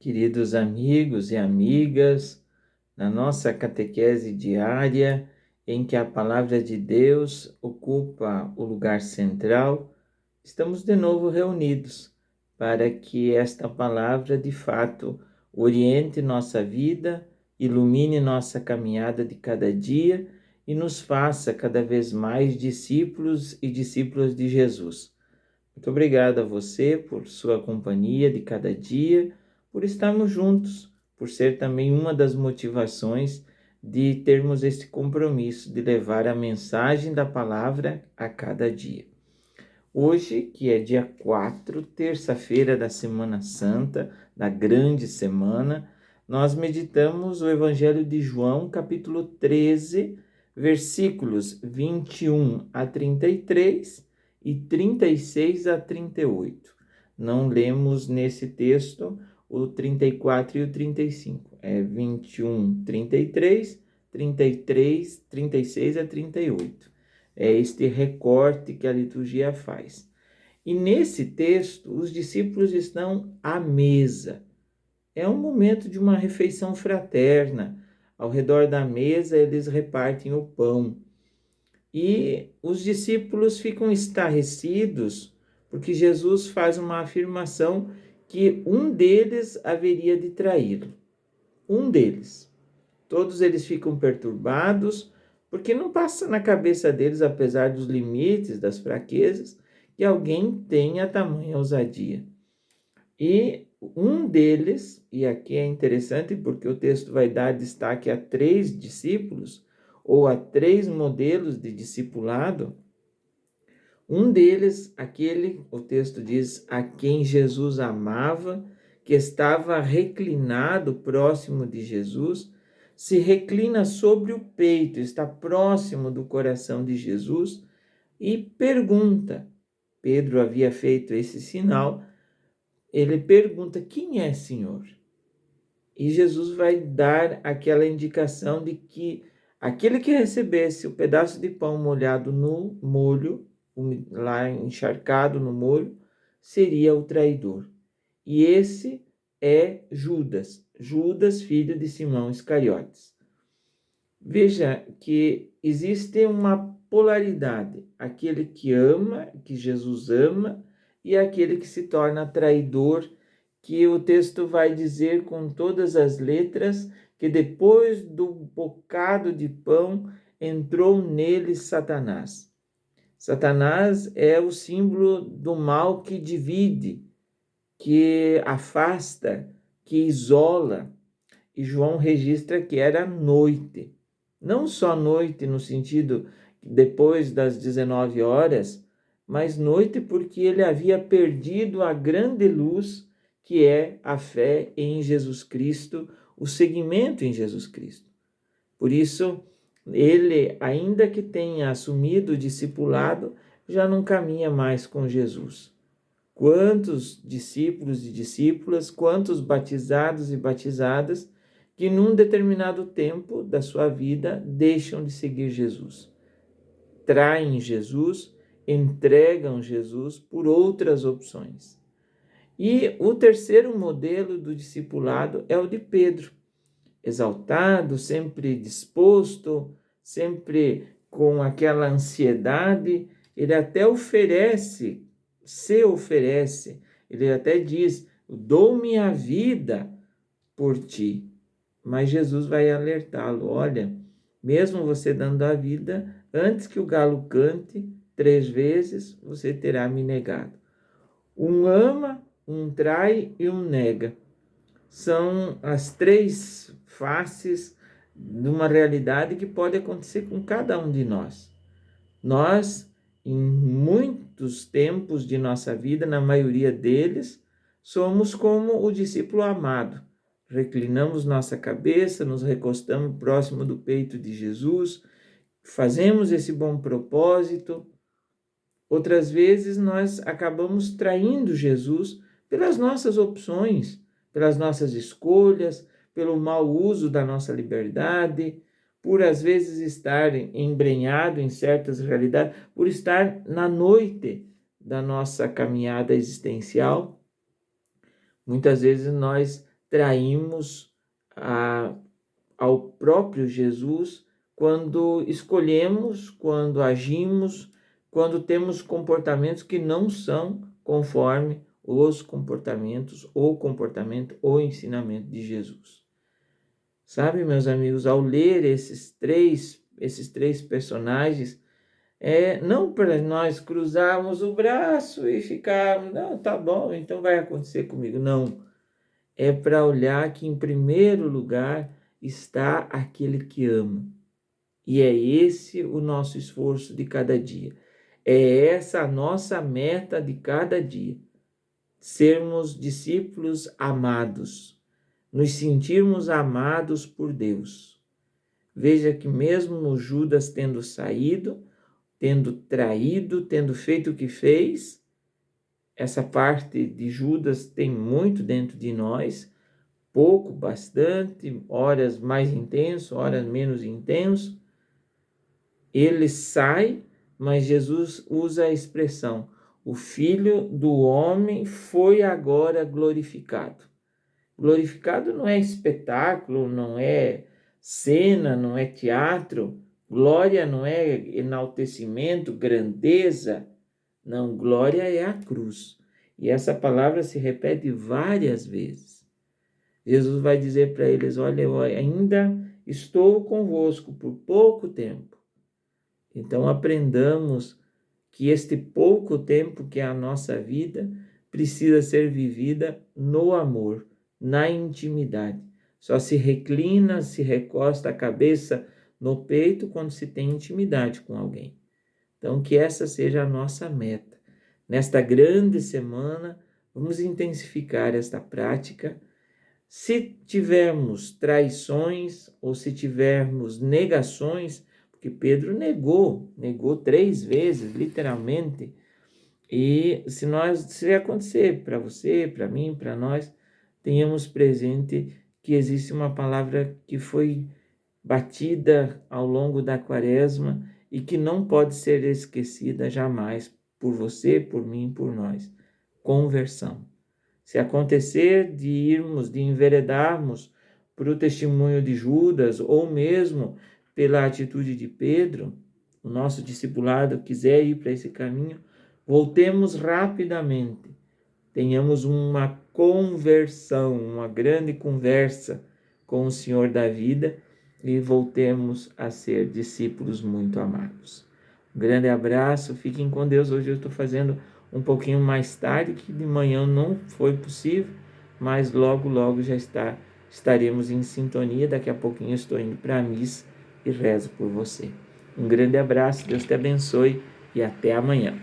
Queridos amigos e amigas, na nossa catequese diária, em que a palavra de Deus ocupa o lugar central, estamos de novo reunidos para que esta palavra de fato oriente nossa vida, ilumine nossa caminhada de cada dia e nos faça cada vez mais discípulos e discípulas de Jesus. Muito obrigado a você por sua companhia de cada dia, por estarmos juntos, por ser também uma das motivações de termos esse compromisso de levar a mensagem da palavra a cada dia. Hoje, que é dia 4, terça-feira da Semana Santa, da grande semana, nós meditamos o Evangelho de João, capítulo 13, versículos 21 a 33 e 36 a 38. Não lemos nesse texto o 34 e o 35. É 21, 33, 33, 36 a 38. É este recorte que a liturgia faz. E nesse texto, os discípulos estão à mesa. É um momento de uma refeição fraterna. Ao redor da mesa, eles repartem o pão. E os discípulos ficam estarrecidos porque Jesus faz uma afirmação que um deles haveria de traí-lo. Um deles. Todos eles ficam perturbados porque não passa na cabeça deles, apesar dos limites, das fraquezas, que alguém tenha tamanha ousadia. E um deles, e aqui é interessante porque o texto vai dar destaque a 3 discípulos, ou a 3 modelos de discipulado. Um deles, o texto diz, a quem Jesus amava, que estava reclinado próximo de Jesus, se reclina sobre o peito, está próximo do coração de Jesus e pergunta. Pedro havia feito esse sinal, ele pergunta, quem é, Senhor? E Jesus vai dar aquela indicação de que aquele que recebesse o pedaço de pão molhado no molho, lá encharcado no molho, seria o traidor. E esse é Judas, Judas, filho de Simão Iscariotes. Veja que existe uma polaridade, aquele que ama, que Jesus ama, e aquele que se torna traidor, que o texto vai dizer com todas as letras que depois do bocado de pão entrou nele Satanás. Satanás é o símbolo do mal que divide, que afasta, que isola. E João registra que era noite. Não só noite no sentido depois das 19 horas, mas noite porque ele havia perdido a grande luz que é a fé em Jesus Cristo, o seguimento em Jesus Cristo. Por isso, ele, ainda que tenha assumido o discipulado, já não caminha mais com Jesus. Quantos discípulos e discípulas, quantos batizados e batizadas que num determinado tempo da sua vida deixam de seguir Jesus. Traem Jesus, entregam Jesus por outras opções. E o terceiro modelo do discipulado é o de Pedro, exaltado, sempre disposto, sempre com aquela ansiedade, ele até se oferece, ele até diz, dou minha vida por ti. Mas Jesus vai alertá-lo, olha, mesmo você dando a vida, antes que o galo cante 3 vezes, você terá me negado. Um ama, um trai e um nega. São as 3 faces de uma realidade que pode acontecer com cada um de nós. Nós, em muitos tempos de nossa vida, na maioria deles, somos como o discípulo amado. Reclinamos nossa cabeça, nos recostamos próximo do peito de Jesus, fazemos esse bom propósito. Outras vezes nós acabamos traindo Jesus pelas nossas opções, pelas nossas escolhas, pelo mau uso da nossa liberdade, por às vezes estar embrenhado em certas realidades, por estar na noite da nossa caminhada existencial. Muitas vezes nós traímos ao próprio Jesus quando escolhemos, quando agimos, quando temos comportamentos que não são conforme os comportamentos, ou comportamento ou ensinamento de Jesus. Sabe, meus amigos, ao ler esses três personagens, não para nós cruzarmos o braço e ficarmos, não, tá bom, então vai acontecer comigo. Não, é para olhar que em primeiro lugar está aquele que ama. E é esse o nosso esforço de cada dia. É essa a nossa meta de cada dia. Sermos discípulos amados, nos sentirmos amados por Deus. Veja que mesmo Judas tendo saído, tendo traído, tendo feito o que fez, essa parte de Judas tem muito dentro de nós, pouco, bastante, horas mais intenso, horas menos intenso. Ele sai, mas Jesus usa a expressão: o Filho do Homem foi agora glorificado. Glorificado não é espetáculo, não é cena, não é teatro. Glória não é enaltecimento, grandeza. Não, glória é a cruz. E essa palavra se repete várias vezes. Jesus vai dizer para eles: olha, eu ainda estou convosco por pouco tempo. Então aprendamos que este pouco tempo que é a nossa vida precisa ser vivida no amor, na intimidade. Só se reclina, se recosta a cabeça no peito quando se tem intimidade com alguém. Então que essa seja a nossa meta. Nesta grande semana, vamos intensificar esta prática. Se tivermos traições ou se tivermos negações, porque Pedro negou 3 vezes, literalmente, e se acontecer para você, para mim, para nós, tenhamos presente que existe uma palavra que foi batida ao longo da quaresma e que não pode ser esquecida jamais por você, por mim, por nós: conversão. Se acontecer de enveredarmos para o testemunho de Judas, ou mesmo pela atitude de Pedro, o nosso discipulado quiser ir para esse caminho, voltemos rapidamente, tenhamos uma conversão, uma grande conversa com o Senhor da vida e voltemos a ser discípulos muito amados. Um grande abraço, fiquem com Deus. Hoje eu estou fazendo um pouquinho mais tarde, que de manhã não foi possível, mas logo já estaremos em sintonia. Daqui a pouquinho eu estou indo para a missa e rezo por você. Um grande abraço, Deus te abençoe e até amanhã.